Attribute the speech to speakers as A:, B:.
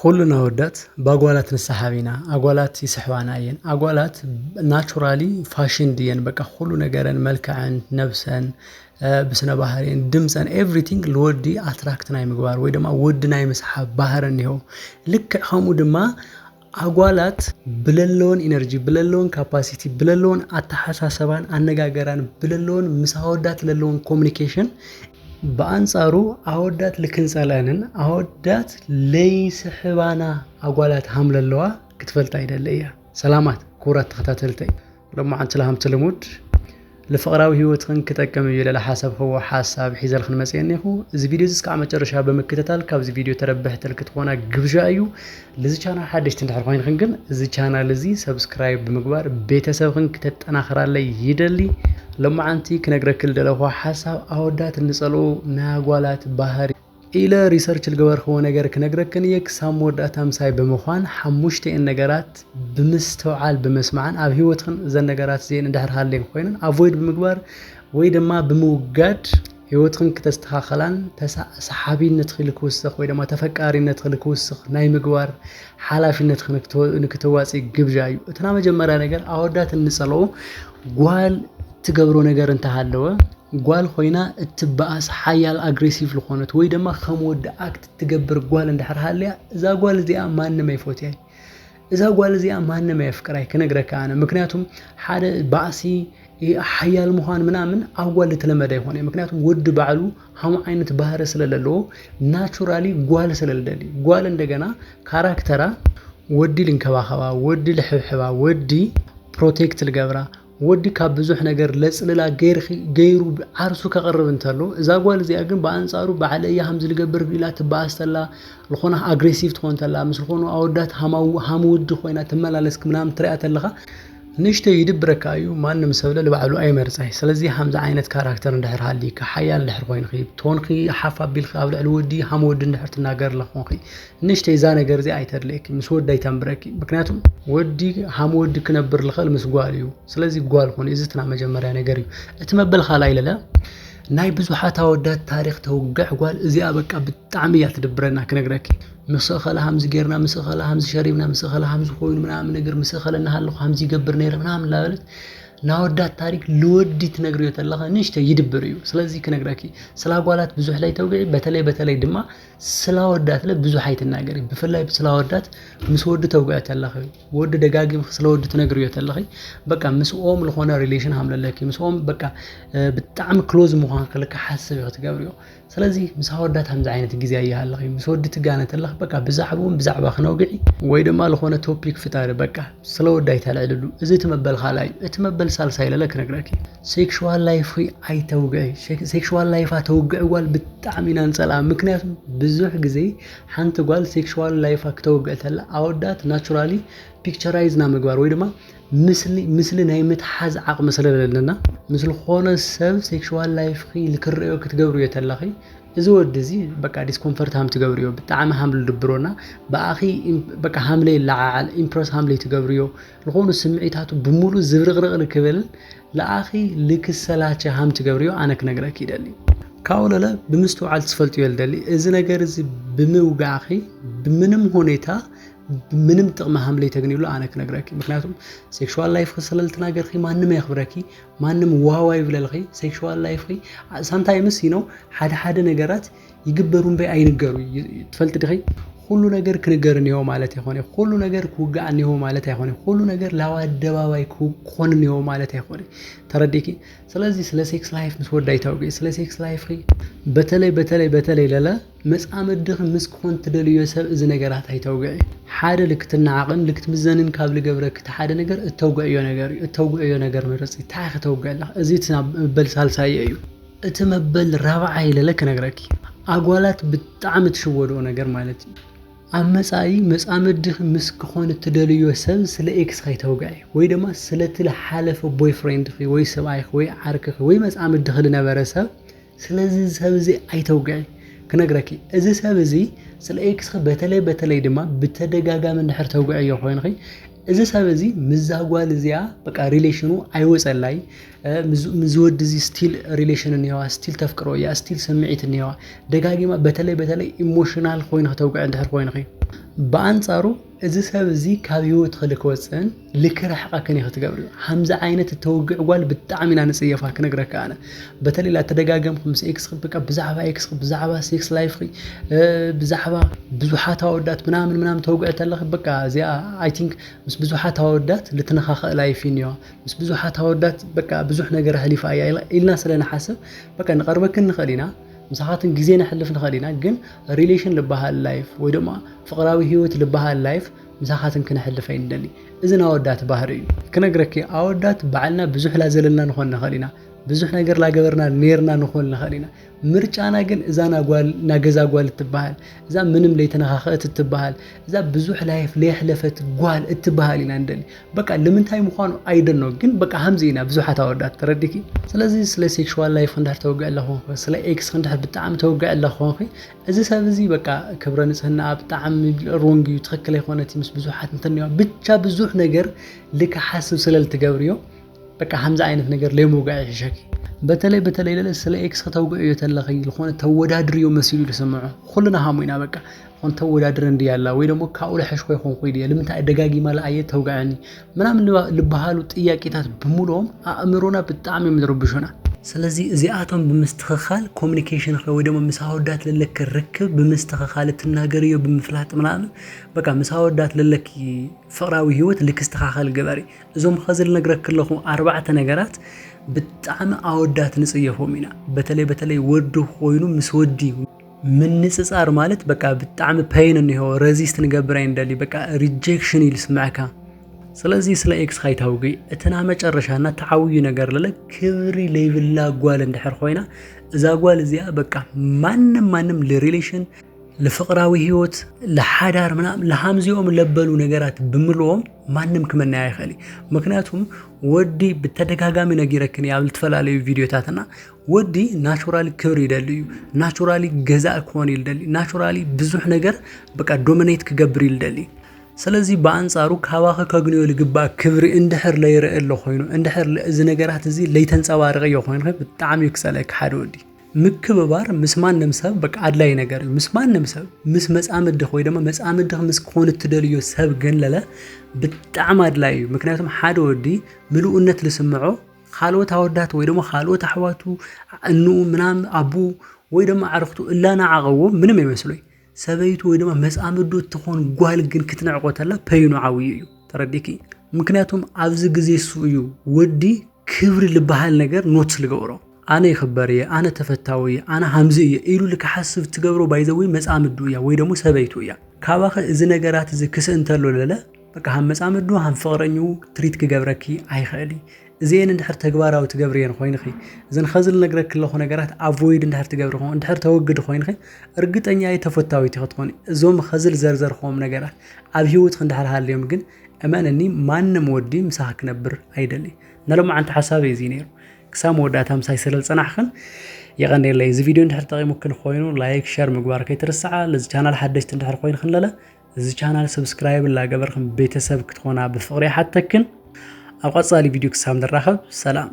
A: ሁሉን አወዳት በአጓላት ንሰሓቢና አጓላት ይስሕባና እየን አጓላት ናቹራሊ ፋሽን ድየን በቃ ሁሉ ነገረን መልክዐን ነብሰን ብስነ ባህሪን ድምፀን ኤቭሪቲንግ ለወዲ አትራክት ናይ ምግባር ወይ ድማ ወዲ ናይ መስሓብ ባህረን ይኸው ልክ ከምኡ ድማ አጓላት ብለለውን ኢነርጂ ብለለውን ካፓሲቲ ብለለውን አተሓሳሰባን አነጋገራን ብለለውን ምሳወዳት ለለውን ኮሙኒኬሽን በአንጻሩ አወዳት ልክንጸላንን አወዳት ለይስሕባና አጓላት ሐምለለዋ ክትፈልጥ አይደለያ ሰላማት ኩራት ተከታተልተይ ለማ አንተ ለሃም ተለሙድ ለፍቅራዊ ህይወትክን ከጠቀም ይለላ ሐሳብ ሆ ሐሳብ ሒዘልክን መጽየነኹ እዚ ቪዲዮ እስከ መጨረሻ በመከታተል ካብዚ ቪዲዮ ተረበህተል ክትኾና ግብዣ እዩ ለዚ ቻናል ሓደሽቲ እንድሕር ኮይንክን ግን እዚ ቻናል እዚ ሰብስክራይብ ብምግባር ቤተሰብክን ከተጠናኽራለይ ይደሊ ለማ አንቲ ክነግረክል ደለኹ ሐሳብ አወዳት እንጸልኦ ናጓላት ባህሪ ኢለ ሪሰርች ልገበርኸው ነገር ክነግረክን የክሳም ወዳት አምሳይ በመዃን ሓሙሽተ ነገራት ብምስተውዓል በመስማዕን ኣብ ህይወትክን ዘን ነገራት ዘን እንድሕር ሃለይን ኮይነን አቮይድ ብምግባር ወይ ድማ ብምውጋድ ህይወትክን ከተስተኻኸላን ተሰሓቢነት ክልክውስኽ ወይ ድማ ተፈቃሪነት ክልክውስኽ ናይ ምግባር ሓላፊነት ንክተዋፂ ግብዣ እዩ እትና መጀመሪያ ነገር አወዳት እንጸልኦ ጓል ትገብሮ ነገር እንተሃለወ ጓል ኮይና እትባአስ ሓያል አግሬሲቭ ልኾነት ወይ ድማ ከምወድ አክት ትገብር ጓል እንድሕር ሃለያ እዛ ጓል እዚኣ ማንንም አይፎትያይ እዛ ጓል እዚኣ ማንንም አይፍቅራይ ክነግረካ አነ ምክንያቱም ሓደ ባእሲ ሓያል ምዃን ምናምን ኣብ ጓል ተለመደ ይሆነ ምክንያቱም ወድ ባዕሉ ሃሙ ዓይነት ባህረ ስለለለዎ ናቹራሊ ጓል ስለልደሊ ጓል እንደገና ካራክተራ ወዲ ልንከባኸባ ወዲ ልሕብሕባ ወዲ ፕሮቴክት ልገብራ ወዲ ካብ ብዙሕ ነገር ለጽልላ ገይሩ ዓርሱ ከቀርብ እንተሎ እዛ ጓል እዚኣ ግን በአንጻሩ ባዕለያ ሃምዝ ልገብር ኢላ ትባአስተላ ልኾና አግሬሲቭ ትኾን ተላ ምስ ልኾኑ አወዳት ሃሙ ወዲ ኮይና ትመላለስክ ምናምን ትሪአተለኻ ንሽተ ይድብረካ እዩ ማንም ሰብለ ለባዕሉ አይመርጻይ ስለዚህ ሃምዛ ዓይነት ካራክተር እንድሕር ሃሊካ ሓያል እንድሕር ኮይንኺ ቶንኺ ሓፋቢልኺ ኣብ ልዕሊ ወዲ ሃሙ ወዲ እንድሕር ትናገር ለኾንኺ ንሽተ ይዛ ነገር እዚ አይተድለይክ ምስ ወዲ አይተንብረኪ ምክንያቱም ወዲ ሃሙ ወዲ ክነብር ልኽእል ምስ ጓል እዩ ስለዚህ ጓል ኾን እዚ ትና መጀመሪያ ነገር እዩ እቲ መበል ካልኣይ ለለ ናይ ብዙሓት አወዳት ታሪኽ ተውግዕ ጓል እዚኣ በቃ ብጣዕሚ እያ ትድብረና ክነግረኪ مسخلا همز جيرنا مسخلا همز شريبنا مسخلا همز خوين منام نجر مسخلا نهالله همز يجبر نير منام لابلت ናወዳት ታሪክ ልወዲ ትነግሪው ተለኸ ንሽተ ይድብርዩ ስለዚህ ከነግራኪ ስላጓላት ብዙ ላይ ተውገይ በተለይ ድማ ስላወዳት ለብዙ አይተናገሪ በፈላይ ስላወዳት ምስወድ ተውገይ ተለኸ ወድ ደጋግም ስለወድ ትነግሪው ተለኸ በቃ ምስኦም ለሆነ ሪሌሽን hamለለኪ ምስኦም በቃ በጣም ክሎዝ መሆን ከለከ ሐሰብ ይተገብሪው ስለዚህ ምስወዳት hamዛ አይነት ጊዜ ያያለኸ ምስወድ ትጋነ ተለኸ በቃ ብዛዕቦም ብዛዕባ ክነውገይ ወይ ድማ ለሆነ ቶፒክ ፍጣሪ በቃ ስለወዳይ ተላልሉ እዚ ተመበል ኻላይ እትመበል ሳልሳይ ለለክ ነግራኪ ሴክሹዋል ላይፍ አይተውገይ ሴክሹዋል ላይፍ አተውገይ ጓል በጣም ይናንጸላ ምክንያቱም ብዙህ ጊዜ ሓንቲ ጓል ሴክሹዋል ላይፍ አክተውገይ ተላ አወዳት ናቹራሊ ፒክቸራይዝ ና ምግባር ወይ ድማ ምስሊ ናይ ምትሓዝ ዓቅም ስለለለና ምስል ኾነ ሰብ ሴክሹዋል ላይፍ ልክርዮ ክትገብሩ የተላኺ እዚ ወድ እዚ በቃ ዲስኮምፎርት ሃም ትገብሪዮ በጣም ሃምል ድብሮና ባኺ በቃ ሃምለ ለዓል ኢምፕረስ ሃምለ ትገብሪዮ ለኾኑ ስምዒታቱ ብሙሉ ዝብርቅርቅ ልክብል ለአኺ ልክሰላቸ ሃም ትገብሪዮ አነ ክነግረክ ይደሊ ካውለለ ብምስተውዓል ትፈልጡ ይልደሊ እዚ ነገር እዚ ብምውጋኺ ብምንም ሁኔታ ምንም ጥቅም ሃምለ ተግኒሉ አነ ክነግረክ ምክንያቱም ሴክሹዋል ላይፍ ከሰለል ተናገርኺ ማንንም ያኽብረኪ ማንንም ዋዋይ ይብለልኺ ሴክሹዋል ላይፍ ሳምታይምስ ሓደ ነገራት ይግበሩን በይ አይንገሩ ትፈልጥ ድኺ ሁሉ ነገር ክንገርን ይሆ ማለት ይሆነ ሁሉ ነገር ኩጋን ይሆ ማለት አይሆነ ሁሉ ነገር ላዋደባባይ ኮንን ይሆ ማለት አይሆነ ተረዲኪ ስለዚህ ስለ ሴክስ ላይፍ ምስወዳይ ታውቂ ስለ ሴክስ ላይፍ በተለይ ለለ መጻምድህ ምስኮን ትደልዮ ሰብ እዚ ነገራት አይታውቂ ሓደ ልክትና አቅን ልክትምዘንን ካብ ልገብረክ ሓደ ነገር እተውገዮ ነገር መረጽ ታኸ ተውገላ እዚ ተመበል ሳልሳይ እዩ እቲ መበል ራብዓይ ለለክ ነግረኪ አጓላት በጣም ትሽወዶ ነገር ማለት አመጻይ መጻምድህ ምስኮን ትደልዮ ሰብ ስለ ኤክስ አይታውቂ ወይ ድማ ስለ ትለ ሓለፈ ቦይፍሬንድ ወይ ሰብአይ ወይ ዓርክህ ወይ መጻምድህ ለነበረ ሰብ ስለዚህ ሰብ እዚ አይታውቂ ክነግረኪ እዚ ሰብ እዚ ስለ ኤክስ በተለይ ድማ በተደጋጋሚ እንድሕር ተውገዮ ኮይንኺ እዚ ሰብ እዚ ምዛጓል እዚያ በቃ ሪሌሽኑ አይወጸላይ ምዝወድ እዚ ስቲል ሪሌሽን ነው ስቲል ተፍቅሮ ያ ስቲል ስምዒት ነው ደጋጊማ በተለይ ኢሞሽናል ኮይን ተውገ እንድሕር ኮይንኺ በአንጻሩ እዚ ሰብ እዚ ካብ ህይወት ክልክወፅን ልክረሕቃ ከን ይኽትገብር ሓምዛ ዓይነት ተወግዕ ጓል ብጣዕሚ ኢና ንጽየፋ ክነግረካ ኣነ በተለይ ላተደጋገምኩ ምስ ኤክስ በቃ ብዛዕባ ኤክስ ብዛዕባ ሴክስ ላይፍ ብዛዕባ ብዙሓት ኣወዳት ምናምን ተወግዕ ተለኽ በቃ እዚኣ አይ ቲንክ ምስ ብዙሓት ኣወዳት ልትነኻኸእ ላይፍ እኒዋ ምስ ብዙሓት ኣወዳት በቃ ብዙሕ ነገር ሕሊፋ እያ ኢልና ስለንሓስብ በቃ ንቐርበክን ንኽእል ኢና مساحات جزء نحلف نخلينا جن ريليشن لبها اللايف ويدما فقراوي هيوت لبها اللايف مساحات كنا حلفين دلي إذا أودات بحري كنا جركي أودات بعلنا بزح لازلنا نخون نخلينا بزح نجر لا جبرنا نيرنا نخون نخلينا مرج أنا جن إذا أنا قال نجز أقول التبهال إذا منم ليتنا خاخت التبهال إذا بزح لايف ليه حلفت قال التبهال ندلي بقى اللي من تايم خانو أيضا جن بقى همزينا بزحة أودات تردكي سلازي سلا سيكشوال لايف خندح توقع له سلا إكس خندح بتعم توقع له خاخي إذا سافزي بقى كبرنا سهنا بتعم رونجي يتخكل إخوانتي مس بزحات نتنيا بتشا بزح نجر لك حاسب سلال تجاوريو بقى همزة عينت نجر ليه موقع يشكي بتلي لا سلا إكس توقع يتلقي الخوان تودادريو مسيلو يسمعه كلنا هامينا بقى خون تودادرن ديالا ويدا مو كاوله حشوي خون قيدي لمن تا دغاغي مال اي توقعني منامن لبحالو ጥያቄታት بمولهم አእምሮና በጣም የሚረብሹና ስለዚህ እዚአቶም በመስተኻል ኮሙኒኬሽን ወይ ደግሞ ምሳውዳት ለለክ ርክብ በመስተኻል ተናገሪዮ በመፍላጥ ምናምን በቃ ምሳውዳት ለለክ ፍቅራዊ ህይወት ልክስተኻል ገበሪ እዞም خزل ነግረክለኹ አርባዕተ ነገራት በጣም አወዳት ንጽየፎሚና በተለይ ወዱ ሆይኑ ምስወዲ من نصار مالت بقى بتعم pain إنه هو resist نجبرين دالي بقى rejection يسمعك سلازي سلا إكس خاي توقي اتنامج الرشانة تعوي نجر لك كبري ليفل لا قوال اندحر خوينا إذا قوال زيا بقى مانم لريليشن لفقراوي هيوت لحدار منام لهامزيوم لبلو نجارات بملوهم مانم كمان ناي خالي مكناتهم ودي بتدقاقامي نجيركني عمل تفلالي فيديو تاتنا ودي ناتشورالي كبري داليو ناتشورالي جزاء كوني دالي ناتشورالي بزوح نجر بقى دومينيت كجبري دالي سلازي بانصارو كواخ كغنيو لغبا كبري اندحر ليرئ له خوينو اندحر از نجرات زي ليتنصوارق يو خوين بتعم يكسلك حدودي مكببار مسمان نمسب بقى عدلاي ነገር مسمان نمسب مس መጻምድ ወይ ደሞ መጻምድ مس ኮን ትደልዮ ሰብ ገንለለ በጣም አድላይ ምክንያቱም ሓደ ወዲ ምሉእነት ለስምዖ خالوت አወዳት ወይ ደሞ خالوት አህዋቱ እንኑ ምናም አቡ ወይ ደሞ አርክቱ እላና አቀው ምንም አይመስሉይ ሰበይቱ ወይ ደሞ መጻምዱ ትኾን ጓል ግን ክትነዕቆተላ ፔይኑ ዓዊዩ ተረዲኪ ምክንያቱም አብዝ ግዜ ሱዩ ወዲ ክብር ልባሃል ነገር ኖት ልገብሮ أنا يخبري أنا تفتاوي أنا همزية إيلو لك حسب تجبروا بايزوي مسامدو يا ويدمو سبيتو يا كواخ إذا نجارات إذا كس انترلو لا بقى هم مسامدو هم فقرنيو تريد كجبركي أي خالي زين ندحر تجبارا وتجبرين خوين خي إذا خزل نجرك كله خو نجارات أفويد ندحر تجبر خو ندحر توجد خوين خي أرجت أني أي تفتاوي تخطوني زوم خزل زرزر خوم نجارات أبيوت خندحر هاليوم جن أمان إني ما نمودي مساك نبر أيدلي نلوم عن حسابي زينير كسام وداتهم سايسلل صنعخن يغني لي زي فيديو انتحر تغي ممكن خوينو لايك شير مقبارك يترسعا لز channel حدشت انتحر خوين خلالة زي channel سبسكرايب لا قبرخن بيتساب كتخونا بفقري حتى كن أبقى صالي فيديو كسام دراخب سلام